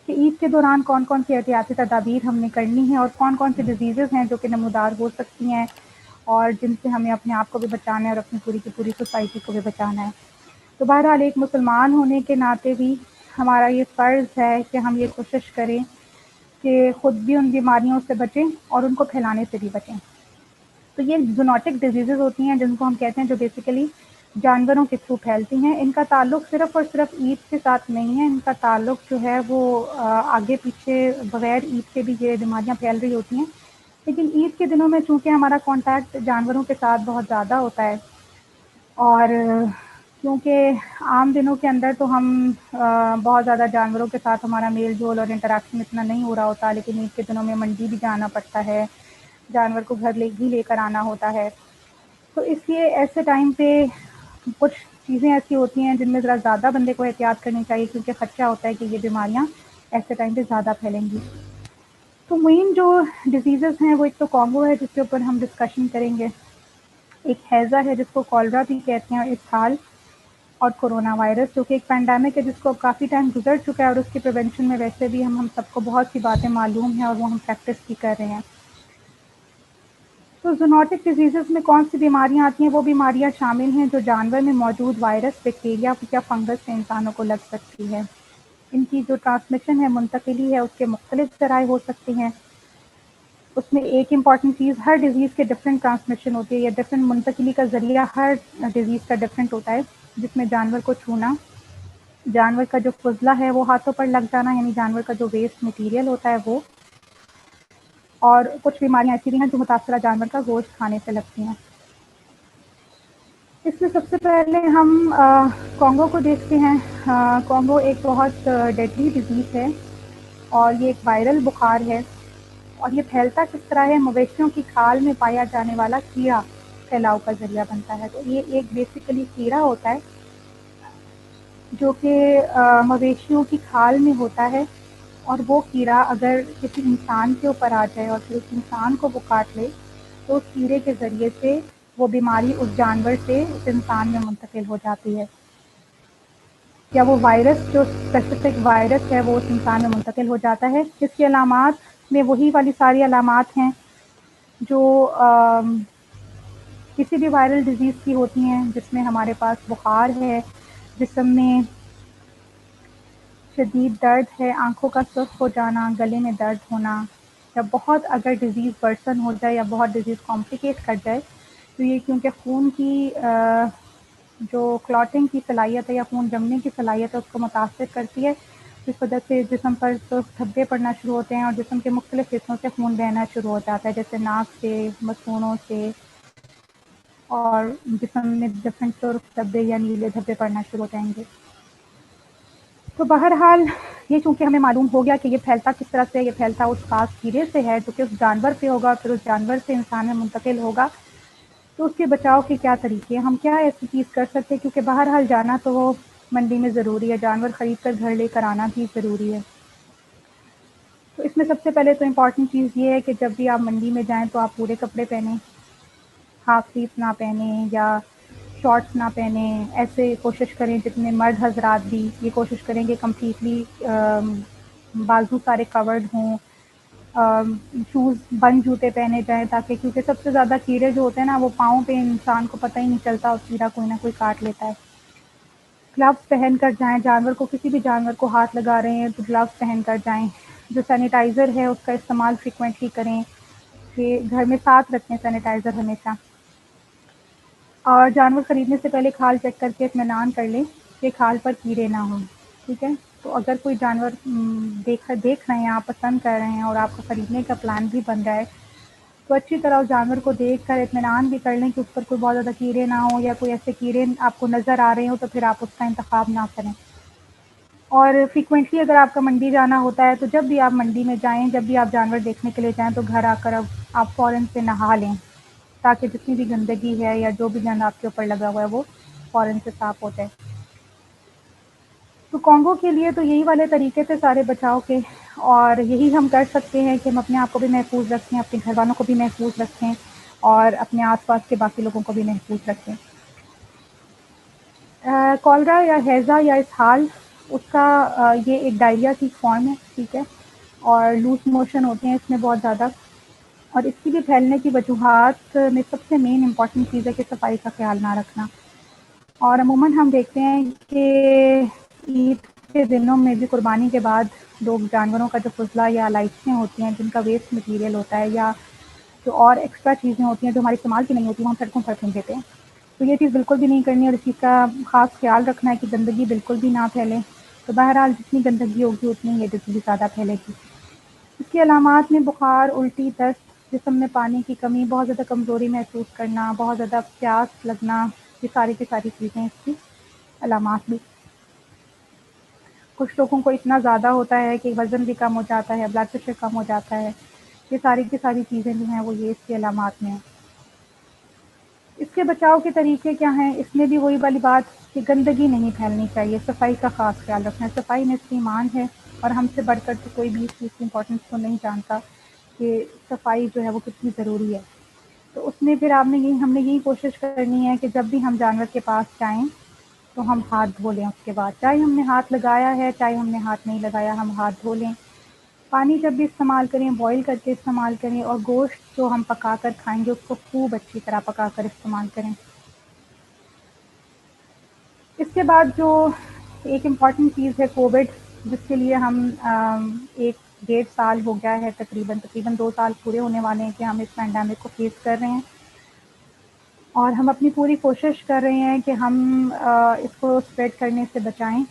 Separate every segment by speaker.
Speaker 1: کہ عید کے دوران کون کون سی احتیاطی تدابیر ہم نے کرنی ہے اور کون کون سی ڈیزیزز ہیں جو کہ نمودار ہو سکتی ہیں اور جن سے ہمیں اپنے آپ کو بھی بچانا ہے اور اپنی پوری کی پوری سوسائٹی کو بھی بچانا ہے. تو بہرحال ایک مسلمان ہونے کے ناطے بھی ہمارا یہ فرض ہے کہ ہم یہ کوشش کریں کہ خود بھی ان بیماریوں سے بچیں اور ان کو پھیلانے سے بھی بچیں. تو یہ زونوٹک ڈیزیزز ہوتی ہیں جن کو ہم کہتے ہیں جو بیسیکلی جانوروں کے تھرو پھیلتی ہیں. ان کا تعلق صرف اور صرف عید کے ساتھ نہیں ہے, ان کا تعلق جو ہے وہ آگے پیچھے بغیر عید کے بھی یہ بیماریاں پھیل رہی ہوتی ہیں. لیکن عید کے دنوں میں چونکہ ہمارا کانٹیکٹ جانوروں کے ساتھ بہت زیادہ ہوتا ہے اور کیونکہ عام دنوں کے اندر تو ہم بہت زیادہ جانوروں کے ساتھ ہمارا میل جول اور انٹریکشن اتنا نہیں ہو رہا ہوتا, لیکن عید کے دنوں میں منڈی بھی جانا پڑتا ہے, جانور کو گھر لے کر آنا ہوتا ہے. تو اس لیے ایسے ٹائم پہ کچھ چیزیں ایسی ہوتی ہیں جن میں ذرا زیادہ بندے کو احتیاط کرنی چاہیے کیونکہ خدشہ ہوتا ہے کہ یہ بیماریاں ایسے ٹائم پہ زیادہ پھیلیں گی. تو مین جو ڈیزیزز ہیں وہ ایک تو کانگو ہے جس کے اوپر ہم ڈسکشن کریں گے, ایک ہیضہ ہے جس کو کالرا بھی کہتے ہیں, اور اسہال, اور کورونا وائرس جو کہ ایک پینڈیمک ہے جس کو کافی ٹائم گزر چکا ہے اور اس کی پریونشن میں ویسے بھی ہم سب کو بہت سی باتیں معلوم ہیں اور وہ ہم پریکٹس بھی کر رہے ہیں. تو زونوٹک ڈیزیزز میں کون سی بیماریاں آتی ہیں؟ وہ بیماریاں شامل ہیں جو جانور میں موجود وائرس, بیکٹیریا یا فنگس سے انسانوں کو لگ سکتی ہے. ان کی جو ٹرانسمیشن ہے, منتقلی ہے, اس کے مختلف ذرائع ہو سکتی ہیں. اس میں ایک امپورٹنٹ چیز, ہر ڈیزیز کے ڈفرینٹ ٹرانسمیشن ہوتی ہے یا ڈفرینٹ منتقلی کا ذریعہ ہر ڈیزیز کا ڈفرینٹ ہوتا ہے, جس میں جانور کو چھونا, جانور کا جو فضلہ ہے وہ ہاتھوں پر لگ جانا, یعنی جانور کا جو ویسٹ مٹیریل ہوتا ہے وہ, اور کچھ بیماریاں ایسی بھی ہیں جو متاثرہ جانور کا گوشت کھانے سے لگتی ہیں. اس میں سب سے پہلے ہم کانگو کو دیکھتے ہیں. کانگو ایک بہت ڈیڈلی ڈیزیز ہے اور یہ ایک وائرل بخار ہے, اور یہ پھیلتا کس طرح ہے؟ مویشیوں کی کھال میں پایا جانے والا کیڑا پھیلاؤ کا ذریعہ بنتا ہے. تو یہ ایک بیسیکلی کیڑا ہوتا ہے جو کہ مویشیوں کی کھال میں ہوتا ہے, اور وہ کیڑا اگر کسی انسان کے اوپر آ جائے اور پھر اس انسان کو وہ کاٹ لے تو اس کیڑے کے ذریعے سے وہ بیماری اس جانور سے اس انسان میں منتقل ہو جاتی ہے, یا وہ وائرس جو اسپیسیفک وائرس ہے وہ اس انسان میں منتقل ہو جاتا ہے. اس کی علامات میں وہی والی ساری علامات ہیں جو کسی بھی وائرل ڈیزیز کی ہوتی ہیں, جس میں ہمارے پاس بخار ہے, جسم میں شدید درد ہے, آنکھوں کا سرخ ہو جانا, گلے میں درد ہونا, یا بہت اگر ڈیزیز ورسن ہو جائے یا بہت ڈیزیز کمپلیکیٹ کر جائے تو یہ کیونکہ خون کی جو کلاٹنگ کی صلاحیت ہے یا خون جمنے کی صلاحیت ہے اس کو متاثر کرتی ہے, جس وجہ سے جسم پر دھبے پڑنا شروع ہوتے ہیں اور جسم کے مختلف حصوں سے خون بہنا شروع ہو جاتا ہے, جیسے ناک سے, مسونوں سے, اور جسم میں ڈفرینٹ سرخ دھبے یا نیلے دھبے پڑنا شروع ہو جائیں گے. تو بہرحال یہ چونکہ ہمیں معلوم ہو گیا کہ یہ پھیلتا کس طرح سے, یہ پھیلتا اس خاص کیڑے سے ہے جو کہ اس جانور پہ ہوگا, پھر اس جانور سے انسان میں منتقل ہوگا. تو اس کے بچاؤ کے کیا طریقے ہیں, ہم کیا ایسی چیز کر سکتے ہیں, کیونکہ بہرحال جانا تو وہ منڈی میں ضروری ہے, جانور خرید کر گھر لے کر آنا بھی ضروری ہے. تو اس میں سب سے پہلے تو امپورٹنٹ چیز یہ ہے کہ جب بھی آپ منڈی میں جائیں تو آپ پورے کپڑے پہنیں, ہاف سلیوز نہ پہنیں یا شارٹس نہ پہنیں. ایسے کوشش کریں جتنے مرد حضرات بھی یہ کوشش کریں کہ کمپلیٹلی بازو سارے کورڈ ہوں, شوز بند جوتے پہنے جائیں تاکہ, کیونکہ سب سے زیادہ کیڑے جو ہوتے ہیں نا وہ پاؤں پہ انسان کو پتہ ہی نہیں چلتا اور کیڑا کوئی نہ کوئی کاٹ لیتا ہے. گلوز پہن کر جائیں, جانور کو کسی بھی جانور کو ہاتھ لگا رہے ہیں تو گلوز پہن کر جائیں. جو سینیٹائزر ہے اس کا استعمال فریکوینٹلی کریں, کہ گھر میں ساتھ رکھیں سینیٹائزر ہمیشہ. اور جانور خریدنے سے پہلے کھال چیک کر کے اطمینان کر لیں کہ کھال پر کیڑے نہ ہوں, ٹھیک ہے. تو اگر کوئی جانور دیکھ رہے ہیں, آپ پسند کر رہے ہیں اور آپ کو خریدنے کا پلان بھی بن رہا ہے تو اچھی طرح اس جانور کو دیکھ کر اطمینان بھی کر لیں کہ اس پر کوئی بہت زیادہ کیڑے نہ ہوں, یا کوئی ایسے کیڑے آپ کو نظر آ رہے ہوں تو پھر آپ اس کا انتخاب نہ کریں. اور فریکوینٹلی اگر آپ کا منڈی جانا ہوتا ہے تو جب بھی آپ منڈی میں جائیں, جب بھی آپ جانور دیکھنے کے لیے جائیں تو گھر آ کر اب آپ فوراً سے نہا لیں تاکہ جتنی بھی گندگی ہے یا جو بھی گند آپ کے اوپر لگا ہوا ہے وہ فوراً سے صاف ہو جائے. تو کانگو کے لیے تو یہی والے طریقے تھے سارے بچاؤ کے, اور یہی ہم کر سکتے ہیں کہ ہم اپنے آپ کو بھی محفوظ رکھیں, اپنے گھر والوں کو بھی محفوظ رکھیں اور اپنے آس پاس کے باقی لوگوں کو بھی محفوظ رکھیں. کالرا یا ہیضہ یا اسہال اس کا یہ ایک ڈائریا کی فارم ہے، ٹھیک ہے، اور لوز موشن ہوتے ہیں اس میں بہت زیادہ، اور اس کی بھی پھیلنے کی وجوہات میں سب سے مین امپورٹنٹ چیز ہے کہ صفائی کا خیال نہ رکھنا. اور عموماً ہم دیکھتے ہیں کہ عید کے دنوں میں بھی قربانی کے بعد لوگ جانوروں کا جو فضلہ یا لائٹسیں ہوتی ہیں جن کا ویسٹ مٹیریل ہوتا ہے یا جو اور ایکسٹرا چیزیں ہوتی ہیں جو ہمارے استعمال کی نہیں ہوتی ہیں ہم سڑکوں پر پھینک دیتے ہیں. تو یہ چیز بالکل بھی نہیں کرنی اور اس چیز کا خاص خیال رکھنا ہے کہ گندگی بالکل بھی نہ پھیلے. تو بہرحال جتنی گندگی ہوگی اتنی یہ ڈزیز زیادہ پھیلے گی. اس کی علامات میں بخار، الٹی، دست، جسم میں پانی کی کمی، بہت زیادہ کمزوری محسوس کرنا، بہت زیادہ پیاس لگنا، یہ ساری کی ساری چیزیں اس کی علامات بھی. کچھ لوگوں کو اتنا زیادہ ہوتا ہے کہ وزن بھی کم ہو جاتا ہے، بلڈ پریشر کم ہو جاتا ہے. یہ ساری کی ساری چیزیں جو ہیں وہ یہ اس کی علامات میں ہیں. اس کے بچاؤ کے طریقے کیا ہیں؟ اس میں بھی وہی والی بات کہ گندگی نہیں پھیلنی چاہیے، صفائی کا خاص خیال رکھنا ہے. صفائی نصف ایمان ہے اور ہم سے بڑھ کر تو کوئی بھی اس چیز کی امپورٹنس کو نہیں جانتا کہ صفائی جو ہے وہ کتنی ضروری ہے. تو اس میں پھر ہم نے یہی کوشش کرنی ہے کہ جب بھی ہم جانور کے پاس جائیں تو ہم ہاتھ دھو لیں. اس کے بعد چاہے ہم نے ہاتھ لگایا ہے چاہے ہم نے ہاتھ نہیں لگایا، ہم ہاتھ دھو لیں. پانی جب بھی استعمال کریں بوائل کر کے استعمال کریں، اور گوشت جو ہم پکا کر کھائیں گے اس کو خوب اچھی طرح پکا کر استعمال کریں. اس کے بعد جو ایک امپورٹنٹ چیز ہے کووڈ، جس کے لیے ہم 1.5 سال ہو گیا ہے، تقریباً 2 سال پورے ہونے والے ہیں کہ ہم اس پینڈیمک کو فیس کر رہے ہیں. اور ہم اپنی پوری کوشش کر رہے ہیں کہ ہم اس کو اسپریڈ کرنے سے بچائیں.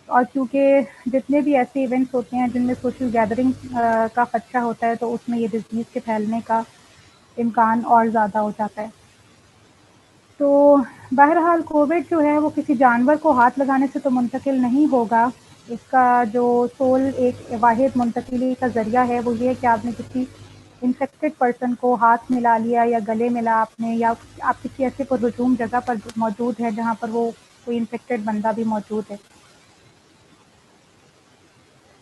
Speaker 1: اور کیونکہ جتنے بھی ایسے ایونٹس ہوتے ہیں جن میں سوشل گیدرنگ کا خدشہ ہوتا ہے تو اس میں یہ ڈزیز کے پھیلنے کا امکان اور زیادہ ہو جاتا ہے. تو بہرحال کووڈ جو ہے وہ کسی جانور کو ہاتھ لگانے سے تو منتقل نہیں ہوگا. اس کا جو سول ایک واحد منتقلی کا ذریعہ ہے وہ یہ ہے کہ آپ نے کسی انفیکٹڈ پرسن کو ہاتھ ملا لیا یا گلے ملا آپ نے، یا آپ کسی ایسے پر ہجوم جگہ پر موجود ہے جہاں پر وہ کوئی انفیکٹڈ بندہ بھی موجود ہے.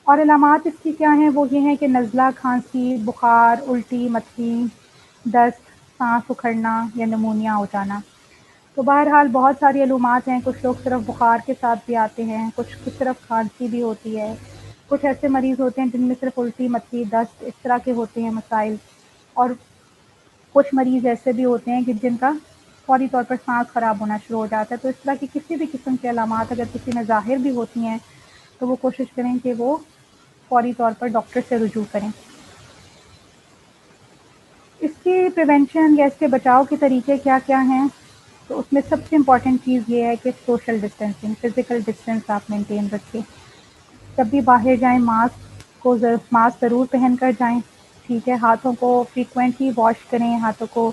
Speaker 1: اور علامات اس کی کیا ہیں؟ وہ یہ ہیں کہ نزلہ، کھانسی، بخار، الٹی، متلی، دست، سانس اکھڑنا یا نمونیا ہو جانا. تو بہرحال بہت ساری علامات ہیں. کچھ لوگ صرف بخار کے ساتھ بھی آتے ہیں، کچھ کی صرف کھانسی بھی ہوتی ہے، کچھ ایسے مریض ہوتے ہیں جن میں صرف الٹی، متلی، دست اس طرح کے ہوتے ہیں مسائل، اور کچھ مریض ایسے بھی ہوتے ہیں کہ جن کا فوری طور پر سانس خراب ہونا شروع ہو جاتا ہے. تو اس طرح کی کسی بھی قسم کی علامات اگر کسی میں ظاہر بھی ہوتی ہیں تو وہ کوشش کریں کہ وہ فوری طور پر ڈاکٹر سے رجوع کریں. اس کی پریونشن یا اس کے بچاؤ کے طریقے کیا کیا ہیں؟ تو اس میں سب سے امپورٹنٹ چیز یہ ہے کہ سوشل ڈسٹینسنگ، فزیکل ڈسٹینس آپ مینٹین رکھیں. جب بھی باہر جائیں ماسک ضرور پہن کر جائیں، ٹھیک ہے. ہاتھوں کو فریکوینٹلی واش کریں، ہاتھوں کو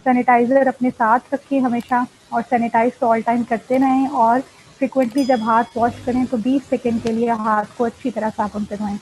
Speaker 1: سینیٹائزر اپنے ساتھ رکھیں ہمیشہ، اور سینیٹائز تو آل ٹائم کرتے رہیں. اور فریکوینٹلی جب ہاتھ واش کریں تو 20 سیکنڈ کے لیے ہاتھ کو اچھی طرح صابن سے دھوئیں.